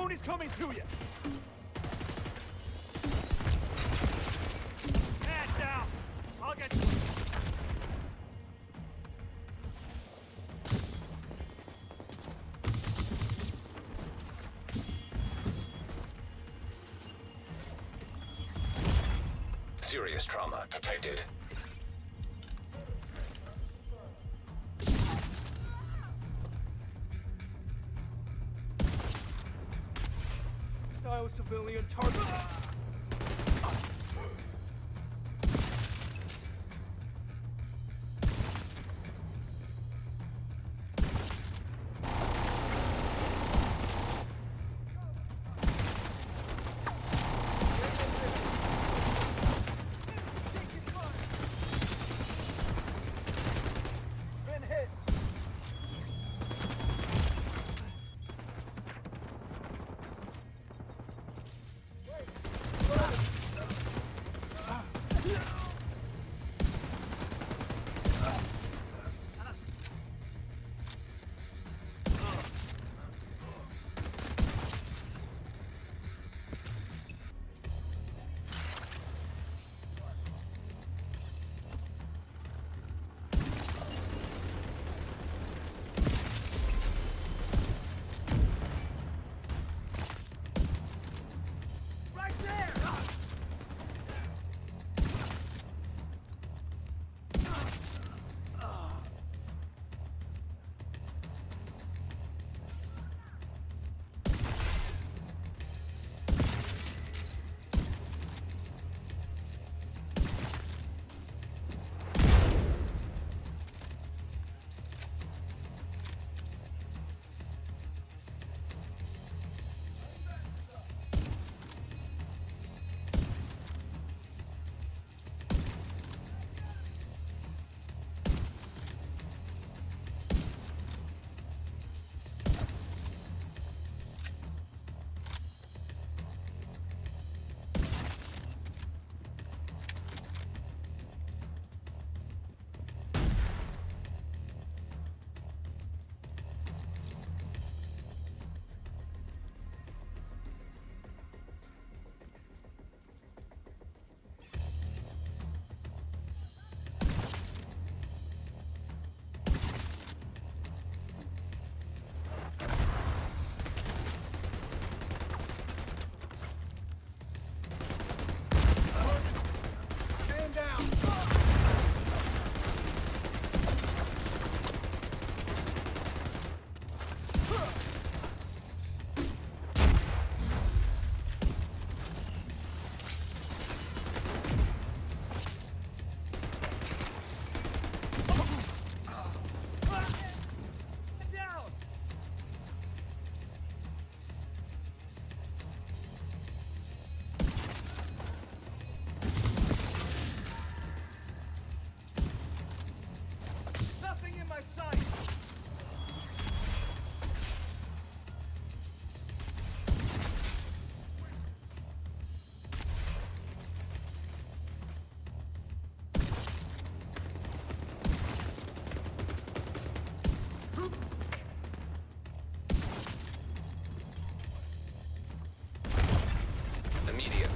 drone is coming to you. Man down. I'll get you. Serious trauma detected. Dial civilian target.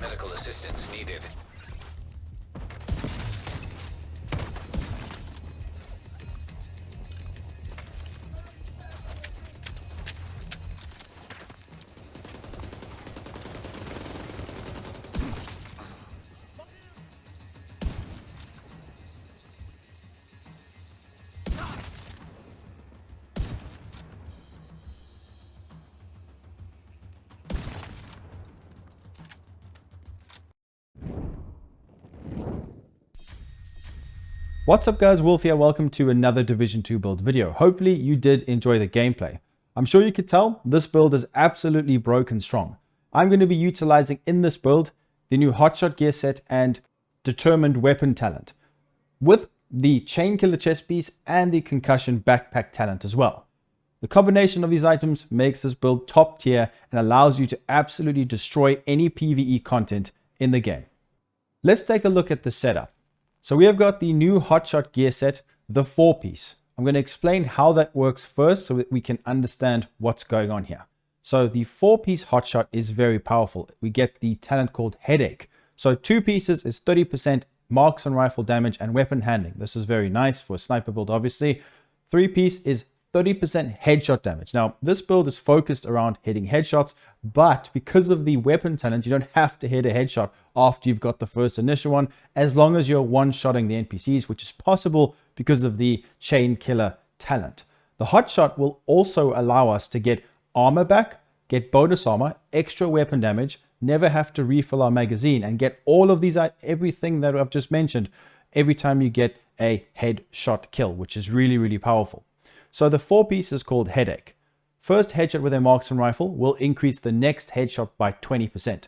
Medical assistance needed. What's up guys, Wolf here. Welcome to another Division 2 build video. Hopefully you did enjoy the gameplay. I'm sure you could tell this build is absolutely broken strong. I'm going to be utilizing in this build the new hotshot gear set and determined weapon talent with the Chainkiller chest piece and the concussion backpack talent as well. The combination of these items makes this build top tier and allows you to absolutely destroy any PvE content in the game. Let's take a look at the setup. So we have got the new hotshot gear set, the 4-piece. I'm going to explain how that works first so that we can understand what's going on here. So the 4-piece hotshot is very powerful. We get the talent called Headache. So 2 pieces is 30% marks and rifle damage and weapon handling. This is very nice for a sniper build, obviously. 3-piece is 30% headshot damage. Now, this build is focused around hitting headshots, but because of the weapon talent, you don't have to hit a headshot after you've got the first initial one, as long as you're one-shotting the NPCs, which is possible because of the Chainkiller talent. The hotshot will also allow us to get armor back, get bonus armor, extra weapon damage, never have to refill our magazine, and get all of these, everything that I've just mentioned, every time you get a headshot kill, which is really, really powerful. So the 4-piece is called Headache. First headshot with a marksman rifle will increase the next headshot by 20%.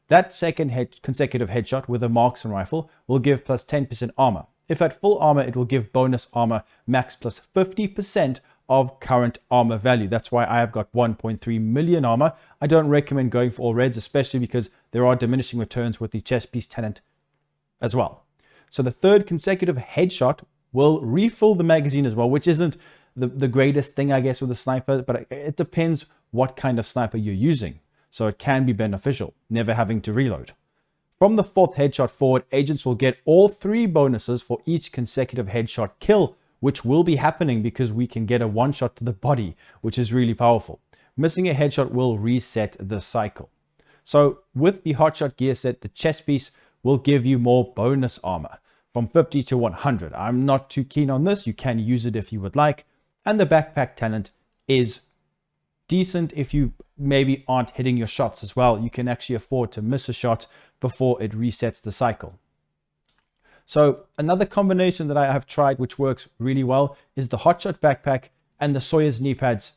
That second consecutive headshot with a marksman rifle will give plus 10% armor. If at full armor, it will give bonus armor max plus 50% of current armor value. That's why I have got 1.3 million armor. I don't recommend going for all reds, especially because there are diminishing returns with the chest piece talent as well. So the third consecutive headshot will refill the magazine as well, which isn't the greatest thing, I guess, with a sniper, but it depends what kind of sniper you're using. So it can be beneficial, never having to reload. From the 4th headshot forward, agents will get all 3 bonuses for each consecutive headshot kill, which will be happening because we can get a one-shot to the body, which is really powerful. Missing a headshot will reset the cycle. So with the hotshot gear set, the chest piece will give you more bonus armor from 50 to 100. I'm not too keen on this. You can use it if you would like. And the backpack talent is decent if you maybe aren't hitting your shots as well. You can actually afford to miss a shot before it resets the cycle. So another combination that I have tried, which works really well, is the hotshot backpack and the Sawyer's knee pads.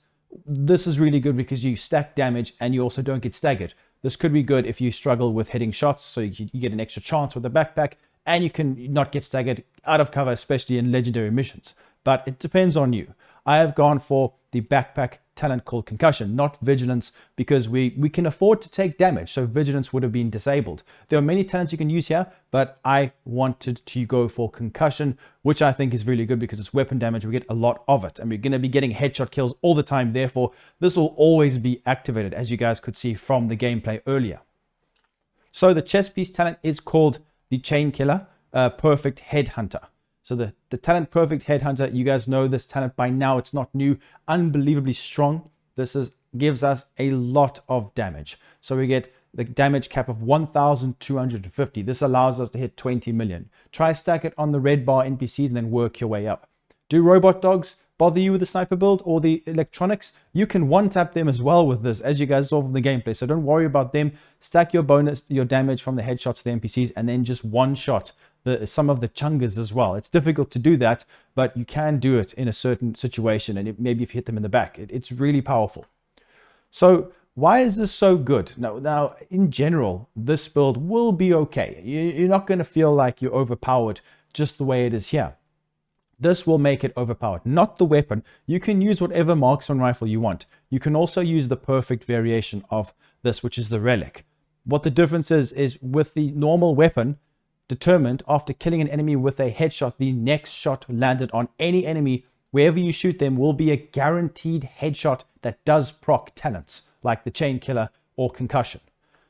This is really good because you stack damage and you also don't get staggered. This could be good if you struggle with hitting shots, so you get an extra chance with the backpack and you can not get staggered out of cover, especially in legendary missions. But it depends on you. I have gone for the backpack talent called Concussion, not Vigilance, because we can afford to take damage, so Vigilance would have been disabled. There are many talents you can use here, but I wanted to go for Concussion, which I think is really good because it's weapon damage. We get a lot of it, and we're going to be getting headshot kills all the time. Therefore, this will always be activated, as you guys could see from the gameplay earlier. So the chest piece talent is called the Chainkiller, Perfect Headhunter. So the talent Perfect Headhunter, you guys know this talent by now. It's not new, unbelievably strong. This gives us a lot of damage. So we get the damage cap of 1,250. This allows us to hit 20 million. Try stack it on the red bar NPCs and then work your way up. Do robot dogs bother you with the sniper build or the electronics? You can one-tap them as well with this, as you guys saw from the gameplay. So don't worry about them. Stack your bonus, your damage from the headshots to the NPCs, and then just one-shot some of the chungas as well. It's difficult to do that, but you can do it in a certain situation, and maybe if you hit them in the back, it's really powerful. So why is this so good? Now, in general, this build will be okay. You're not going to feel like you're overpowered just the way it is here. This will make it overpowered, not the weapon. You can use whatever marksman rifle you want. You can also use the perfect variation of this, which is the relic. What the difference is with the normal weapon, determined after killing an enemy with a headshot, the next shot landed on any enemy, wherever you shoot them, will be a guaranteed headshot that does proc talents, like the Chainkiller or Concussion.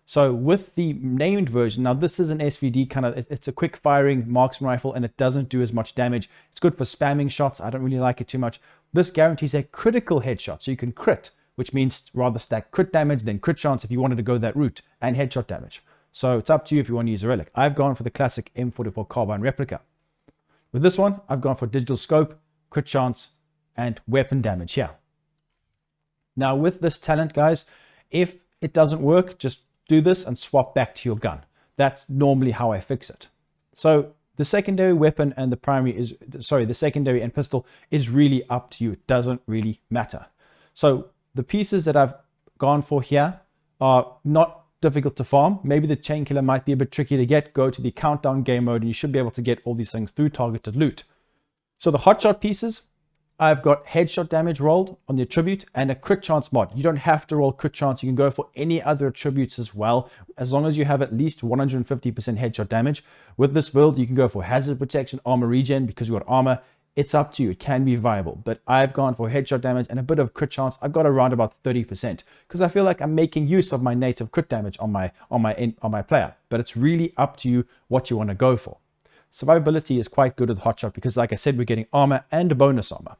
So with the named version, now this is an SVD kind of, it's a quick firing marksman rifle and it doesn't do as much damage. It's good for spamming shots. I don't really like it too much. This guarantees a critical headshot, so you can crit, which means rather stack crit damage than crit chance if you wanted to go that route, and headshot damage. So it's up to you if you want to use a relic. I've gone for the classic M44 carbine replica. With this one, I've gone for digital scope, crit chance, and weapon damage here. Now with this talent, guys, if it doesn't work, just do this and swap back to your gun. That's normally how I fix it. So the secondary weapon and the primary is, the secondary and pistol is really up to you. It doesn't really matter. So the pieces that I've gone for here are not difficult to farm. Maybe the Chainkiller might be a bit tricky to get. Go to the countdown game mode and you should be able to get all these things through targeted loot. So the hotshot pieces, I've got headshot damage rolled on the attribute and a crit chance mod. You don't have to roll crit chance. You can go for any other attributes as well, as long as you have at least 150% headshot damage. With this build, you can go for hazard protection, armor regen because you've got armor, it's up to you. It can be viable, but I've gone for headshot damage and a bit of crit chance. I've got around about 30% because I feel like I'm making use of my native crit damage on my player. But it's really up to you what you want to go for. Survivability is quite good with hotshot because, like I said, we're getting armor and a bonus armor.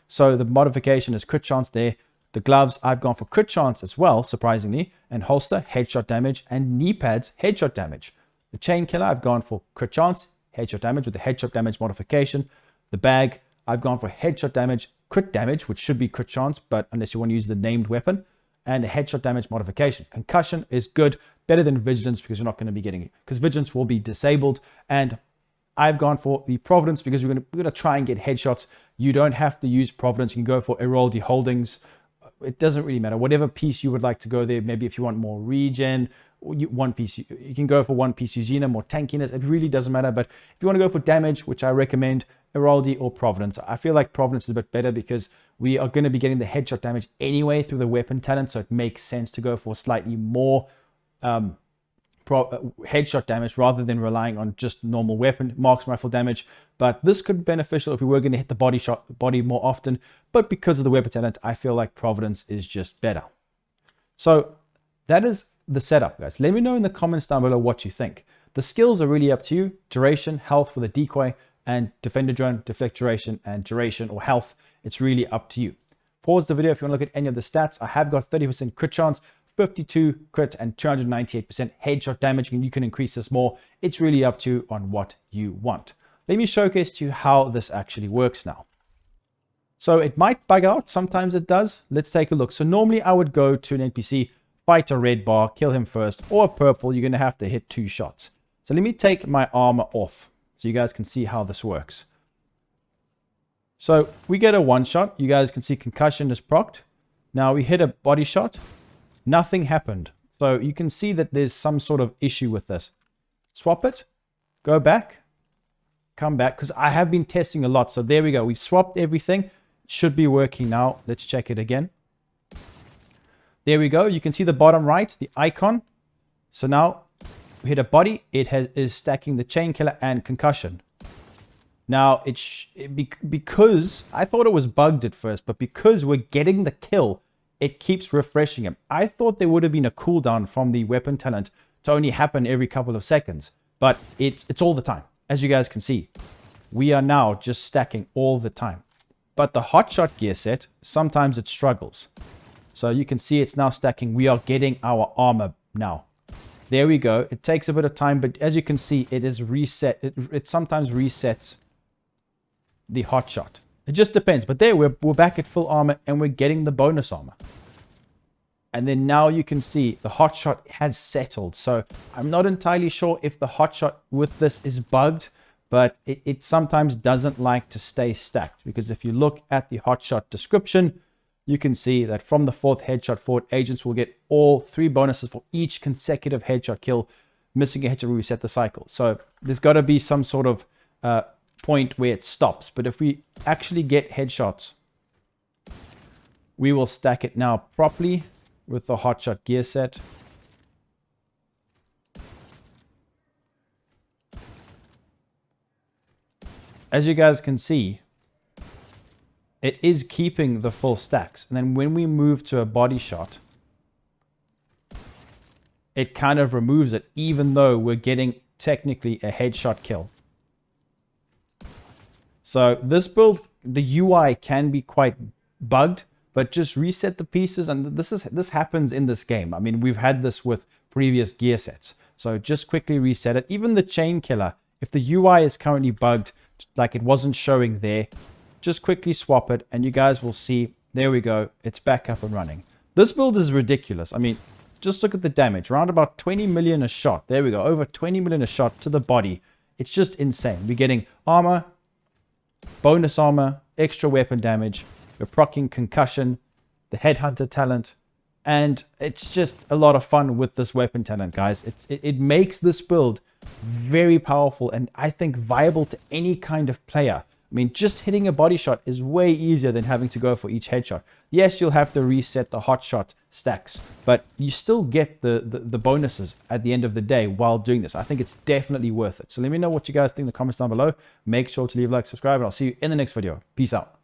So the modification is crit chance there. The gloves, I've gone for crit chance as well, surprisingly, and holster, headshot damage, and knee pads, headshot damage. The Chainkiller, I've gone for crit chance, headshot damage with the headshot damage modification. The bag, I've gone for headshot damage, crit damage, which should be crit chance, but unless you want to use the named weapon, and a headshot damage modification. Concussion is good, better than vigilance because you're not going to be getting it, because vigilance will be disabled. And I've gone for the Providence because we're going to try and get headshots. You don't have to use Providence. You can go for Heraldi Holdings. It doesn't really matter. Whatever piece you would like to go there, maybe if you want more regen, one piece, you can go for one piece Uzina, more tankiness. It really doesn't matter. But if you want to go for damage, which I recommend, Heraldi or Providence. I feel like Providence is a bit better because we are going to be getting the headshot damage anyway through the weapon talent. So it makes sense to go for slightly more headshot damage rather than relying on just normal weapon marksman rifle damage. But this could be beneficial if we were going to hit the body more often. But because of the weapon talent, I feel like Providence is just better. So that is the setup, guys. Let me know in the comments down below what you think. The skills are really up to you. Duration, health for the decoy, and defender drone, deflect duration, and duration or health. It's really up to you. Pause the video if you want to look at any of the stats. I have got 30% crit chance, 52 crit, and 298% headshot damage. And you can increase this more. It's really up to you on what you want. Let me showcase to you how this actually works now. So it might bug out. Sometimes it does. Let's take a look. So normally I would go to an NPC, fight a red bar, kill him first, or a purple. You're going to have to hit 2 shots. So let me take my armor off so you guys can see how this works. So we get a 1 shot. You guys can see concussion is procced. Now we hit a body shot. Nothing happened. So you can see that there's some sort of issue with this. Swap it. Go back. Come back. Because I have been testing a lot. So there we go. We've swapped everything. It should be working now. Let's check it again. There we go. You can see the bottom right, the icon. So now we hit a body. It is stacking the Chainkiller and concussion. Now, because I thought it was bugged at first, but because we're getting the kill, it keeps refreshing him. I thought there would have been a cooldown from the weapon talent to only happen every couple of seconds, but it's all the time. As you guys can see, we are now just stacking all the time. But the hotshot gear set, sometimes it struggles. So you can see it's now stacking. We are getting our armor now. There we go. It takes a bit of time, but as you can see, it is reset. It sometimes resets the hotshot. It just depends. But there, we're back at full armor and we're getting the bonus armor. And then now you can see the hotshot has settled. So I'm not entirely sure if the hotshot with this is bugged, but it sometimes doesn't like to stay stacked. Because if you look at the hotshot description, you can see that from the 4th headshot forward, agents will get all 3 bonuses for each consecutive headshot kill. Missing a headshot will reset the cycle. So there's got to be some sort of point where it stops. But if we actually get headshots, we will stack it now properly with the hotshot gear set. As you guys can see, it is keeping the full stacks. And then when we move to a body shot, it kind of removes it, even though we're getting technically a headshot kill. So this build, the UI can be quite bugged, but just reset the pieces. And this happens in this game. I mean, we've had this with previous gear sets. So just quickly reset it. Even the Chainkiller, if the UI is currently bugged, like it wasn't showing there, just quickly swap it and you guys will see, there we go, it's back up and running. This build is ridiculous. I mean, just look at the damage, around about 20 million a shot. There we go, over 20 million a shot to the body. It's just insane. We're getting armor, bonus armor, extra weapon damage, we're proccing concussion, the headhunter talent, and it's just a lot of fun with this weapon talent, guys. It makes this build very powerful and I think viable to any kind of player. I mean, just hitting a body shot is way easier than having to go for each headshot. Yes, you'll have to reset the hot shot stacks, but you still get the bonuses at the end of the day while doing this. I think it's definitely worth it. So let me know what you guys think in the comments down below. Make sure to leave a like, subscribe, and I'll see you in the next video. Peace out.